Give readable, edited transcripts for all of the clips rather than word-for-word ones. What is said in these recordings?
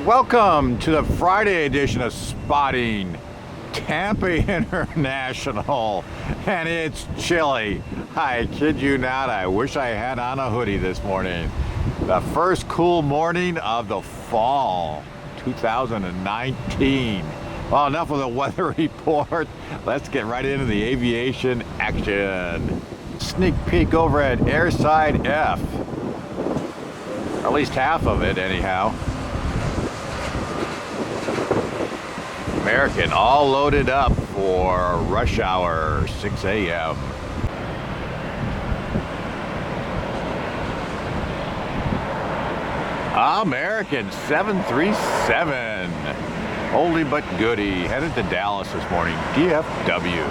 Welcome to the Friday edition of Spotting Tampa International, and it's chilly. I kid you not, I wish I had on a hoodie this morning. The first cool morning of the fall 2019. Well, enough of the weather report. Let's get right into the aviation action. Sneak peek over at Airside F. Or at least half of it, anyhow. American all loaded up for rush hour, 6 a.m. American 737. Oldie but goodie. Headed to Dallas this morning. DFW.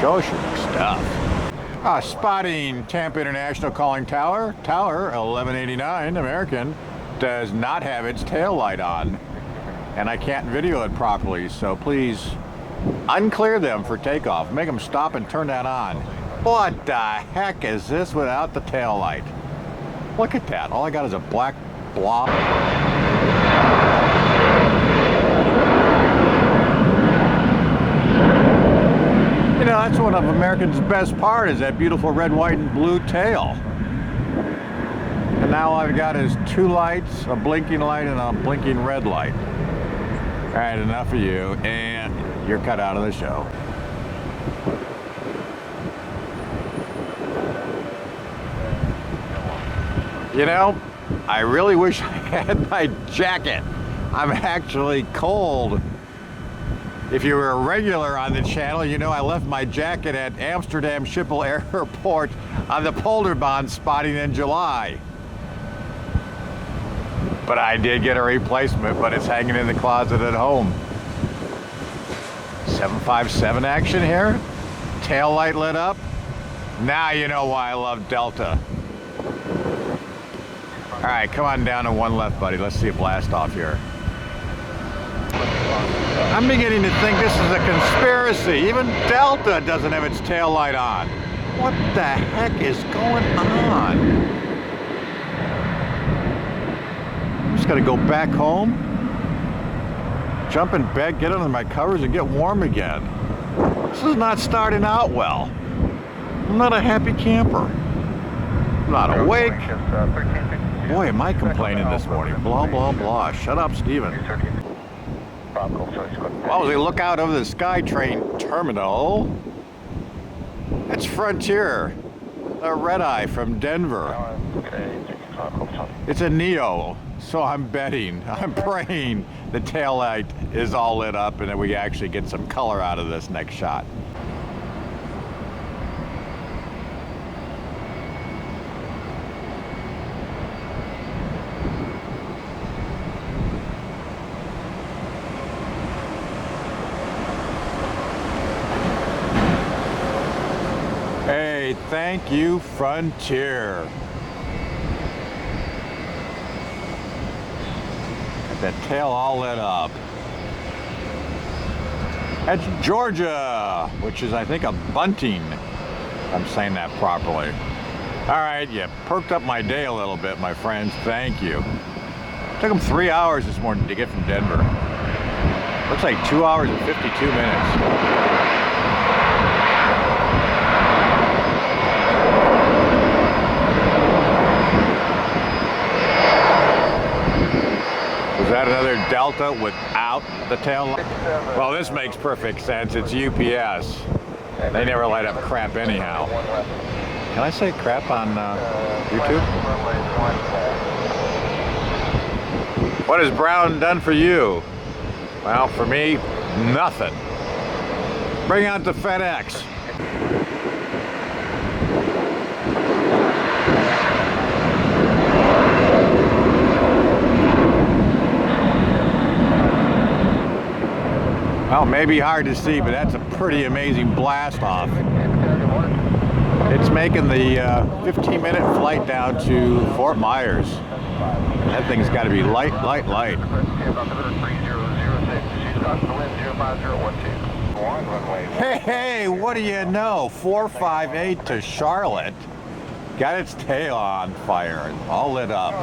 Show us your stuff. Spotting Tampa International calling tower. Tower 1189. American does not have its tail light on. And I can't video it properly, so please unclear them for takeoff. Make them stop and turn that on. What the heck is this without the tail light? Look at that. All I got is a black blob. You know, that's one of American's best part, is that beautiful red, white, and blue tail. And now all I've got is two lights, a blinking light and a blinking red light. All right, enough of you, and you're cut out of the show. You know, I really wish I had my jacket. I'm actually cold. If you were a regular on the channel, you know I left my jacket at Amsterdam Schiphol Airport on the Polderbaan spotting in July. But I did get a replacement, but it's hanging in the closet at home. 757 action here. Tail light lit up. Now you know why I love Delta. All right, come on down to one left, buddy. Let's see a blast off here. I'm beginning to think this is a conspiracy. Even Delta doesn't have its tail light on. What the heck is going on? Just gotta go back home, jump in bed, get under my covers, and get warm again. This is not starting out well. I'm not a happy camper. I'm not awake. Boy, am I complaining this morning. Blah, blah, blah. Shut up, Steven. Well, as we look out over the SkyTrain terminal, it's Frontier, a red-eye from Denver. It's a Neo, so I'm betting, I'm praying the tail light is all lit up and that we actually get some color out of this next shot. Hey, thank you, Frontier. That tail all lit up. That's Georgia, which is, I think, a bunting. If I'm saying that properly. All right, you perked up my day a little bit, my friends. Thank you. Took them 3 hours this morning to get from Denver. Looks like 2 hours and 52 minutes. Is that another Delta without the tail light? Well, this makes perfect sense. It's UPS. They never light up crap anyhow. Can I say crap on YouTube? What has Brown done for you? Well, for me, nothing. Bring out the FedEx. Well, maybe hard to see, but that's a pretty amazing blast off. It's making the 15-minute flight down to Fort Myers. That thing's got to be light, light, light. Hey, what do you know? 458 to Charlotte. got its tail on fire, all lit up.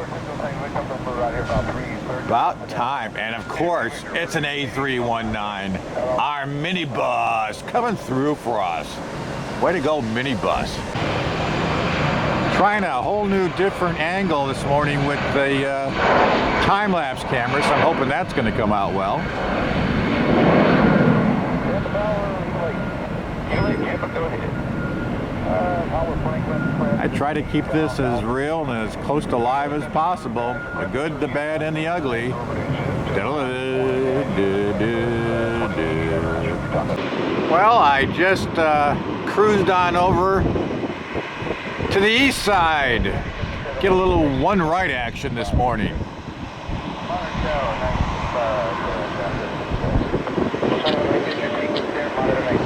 About time. And of course, it's an A319, our minibus coming through for us. Way to go, minibus. Trying a whole new different angle this morning with the time-lapse camera, so I'm hoping that's going to come out well. I try to keep this as real and as close to live as possible. The good, the bad, and the ugly. Well, I just cruised on over to the east side. Get a little one right action this morning.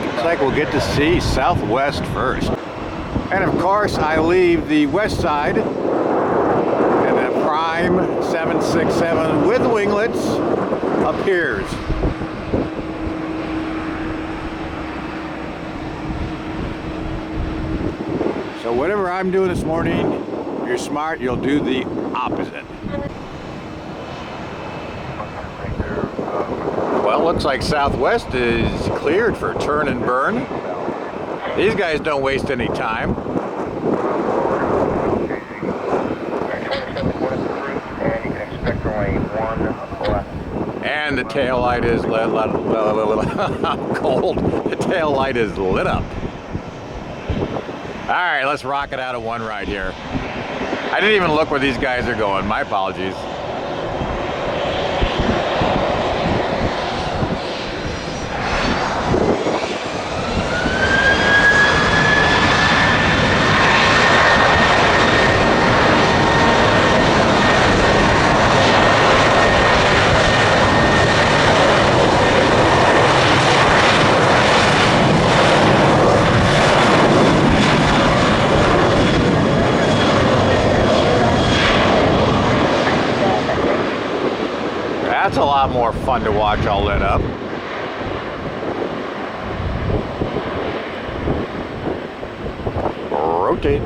Looks like we'll get to see Southwest first. And of course, I leave the west side and the Prime 767 with winglets appears. So whatever I'm doing this morning, if you're smart, you'll do the opposite. Well, looks like Southwest is cleared for turn and burn. These guys don't waste any time. And the tail light is lit up. I'm cold. The tail light is lit up. All right, let's rock it out of one right here. I didn't even look where these guys are going. My apologies. That's a lot more fun to watch all lit up. Rotate.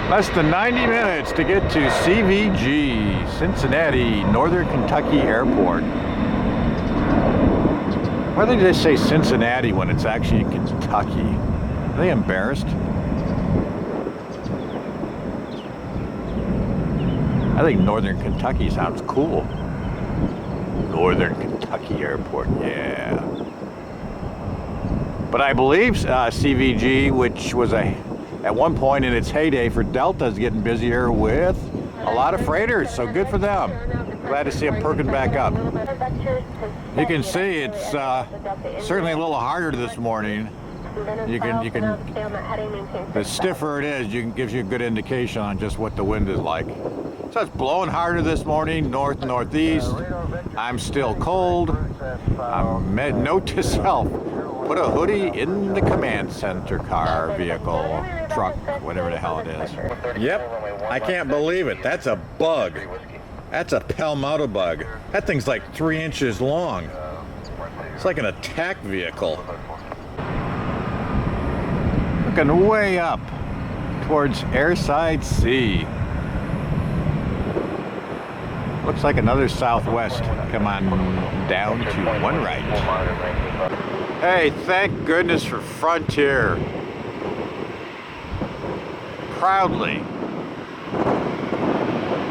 Less than 90 minutes to get to CVG, Cincinnati, Northern Kentucky Airport. Why do they say Cincinnati when it's actually in Kentucky? Are they embarrassed? I think Northern Kentucky sounds cool. Northern Kentucky Airport, yeah. But I believe CVG, which was at one point in its heyday for Delta, is getting busier with a lot of freighters, so good for them. Glad to see them perking back up. You can see it's certainly a little harder this morning. The stiffer it is, gives you a good indication on just what the wind is like. So it's blowing harder this morning, north-northeast. I'm still cold. Note to self, put a hoodie in the command center car, vehicle, truck, whatever the hell it is. Yep, I can't believe it. That's a bug. That's a Palmetto bug. That thing's like 3 inches long. It's like an attack vehicle. Looking way up towards Airside C. Looks like another Southwest. Come on down to one right. Hey, thank goodness for Frontier. Proudly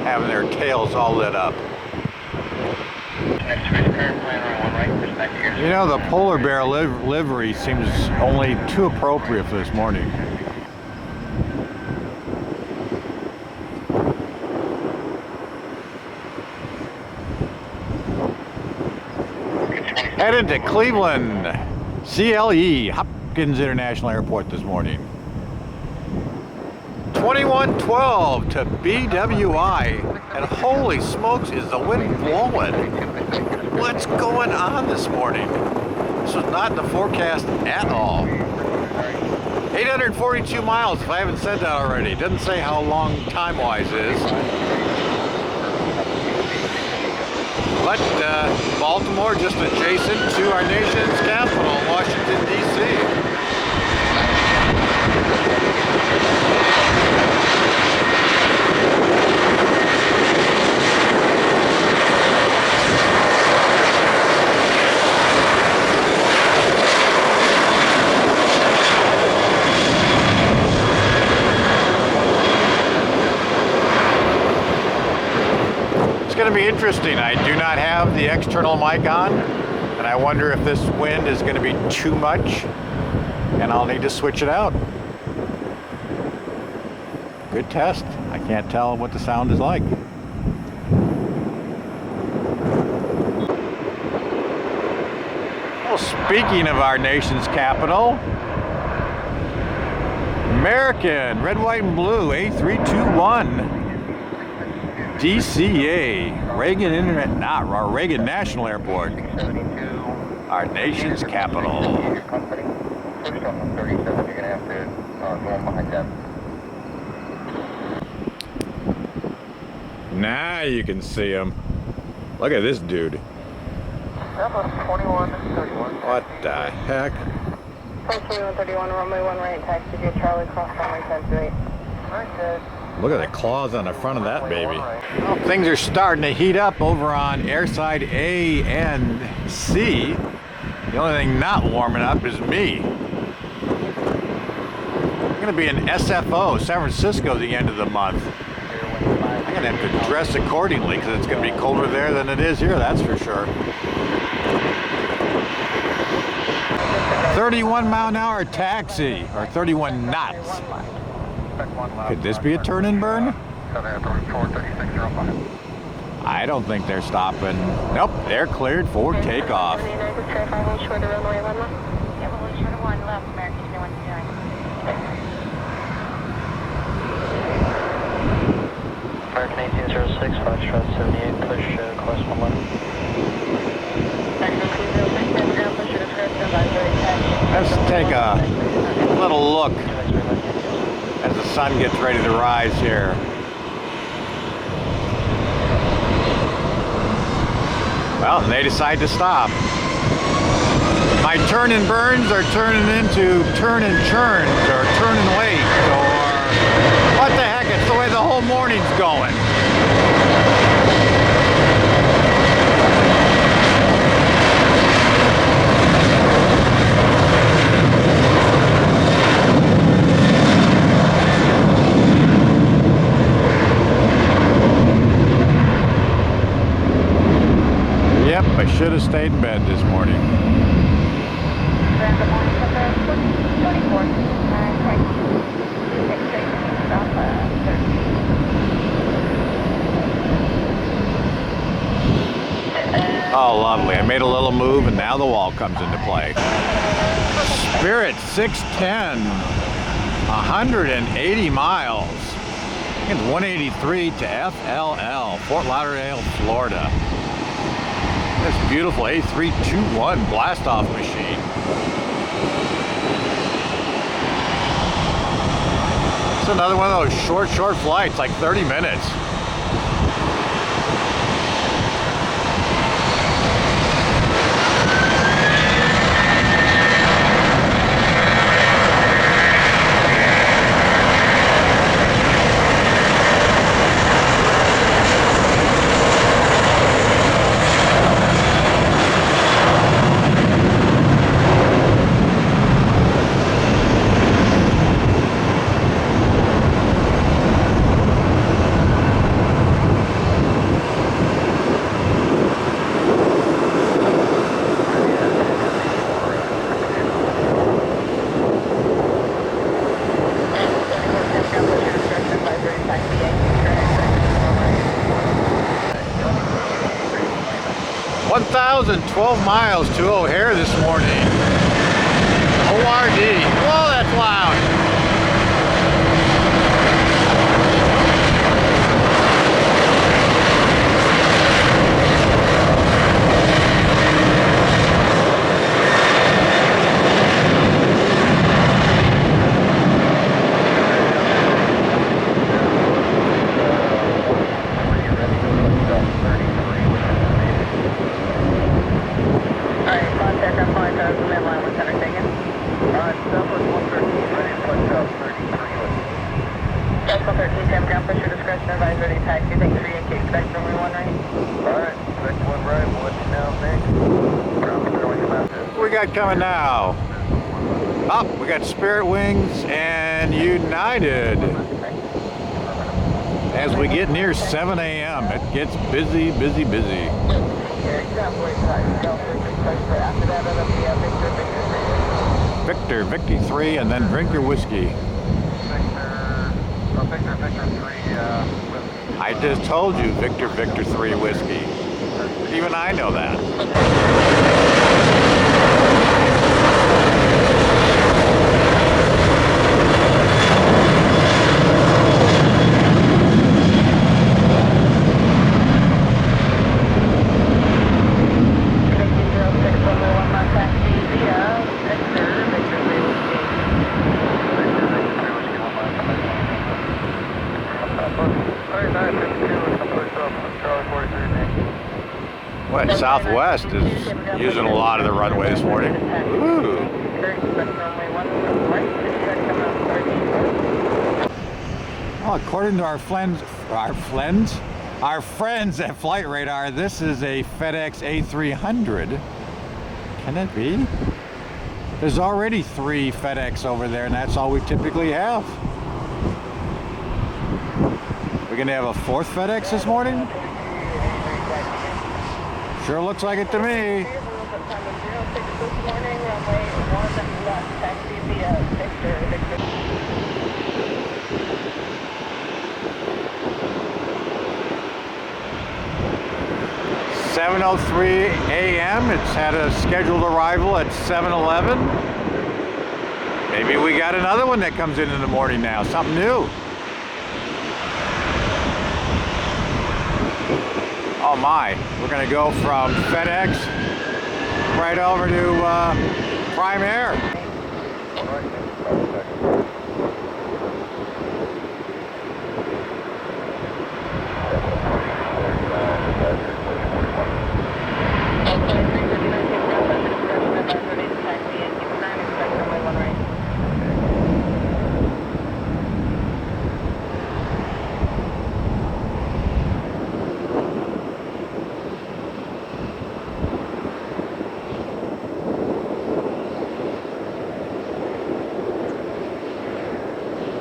having their tails all lit up. You know, the polar bear livery seems only too appropriate for this morning. Headed to Cleveland, CLE, Hopkins International Airport this morning. 2112 to BWI, and holy smokes, is the wind blowing. What's going on this morning? This was not in the forecast at all. 842 miles, if I haven't said that already. It doesn't say how long time-wise is. But Baltimore just adjacent to our nation's capital, Washington, D.C. It's going to be interesting. I do not have the external mic on, and I wonder if this wind is going to be too much, and I'll need to switch it out. Good test. I can't tell what the sound is like. Well, speaking of our nation's capital, American, red, white, and blue, A321. DCA, Reagan Reagan National Airport, our nation's capital. Now you can see him. Look at this dude. What the heck? 2131, runway 1 right, taxi to Charlie, cross runway 1028. Look at the claws on the front of that baby. Well, things are starting to heat up over on airside A and C. The only thing not warming up is me. I'm going to be in SFO, San Francisco, at the end of the month. I'm going to have to dress accordingly because it's going to be colder there than it is here, that's for sure. 31 mile an hour taxi, or 31 knots. Could this be a turn and burn? I don't think they're stopping. Nope, they're cleared for takeoff. American 1806, Foxtrot 78, push course 11. Let's take a little look as the sun gets ready to rise here. Well, they decide to stop. My turn and burns are turning into turn and churns, or turn and wait, or what the heck, it's the way the whole morning's going. Yep, I should have stayed in bed this morning. Oh, lovely. I made a little move and now the wall comes into play. Spirit 610, 180 miles. It's 183 to FLL, Fort Lauderdale, Florida. This beautiful A321 blast-off machine. It's another one of those short flights, like 30 minutes. $1,012 miles to O'Hare this morning. ORD. Whoa, that's loud. Delta 13, Tampa, ground push your discretion, advise ready taxi, thanks for EK, expect runway 1 right. Alright, expect 1 right, we'll let you know next. Ground controlling the map. We got coming now. Up, we got Spirit Wings and United. As we get near 7 a.m., it gets busy, busy, busy. Victor, Victor 3, and then drink your whiskey. Victor 3, I just told you Victor, Victor 3 whiskey. Even I know that. What, Southwest is using a lot of the runway this morning. Ooh. Well, according to our friends at Flight Radar, this is a FedEx A300. Can it be? There's already 3 FedEx over there, and that's all we typically have. We're gonna have a 4th FedEx this morning? Sure looks like it to me. 7:03 a.m. It's had a scheduled arrival at 7:11. Maybe we got another one that comes in the morning now. Something new. Oh my, we're gonna go from FedEx right over to Prime Air.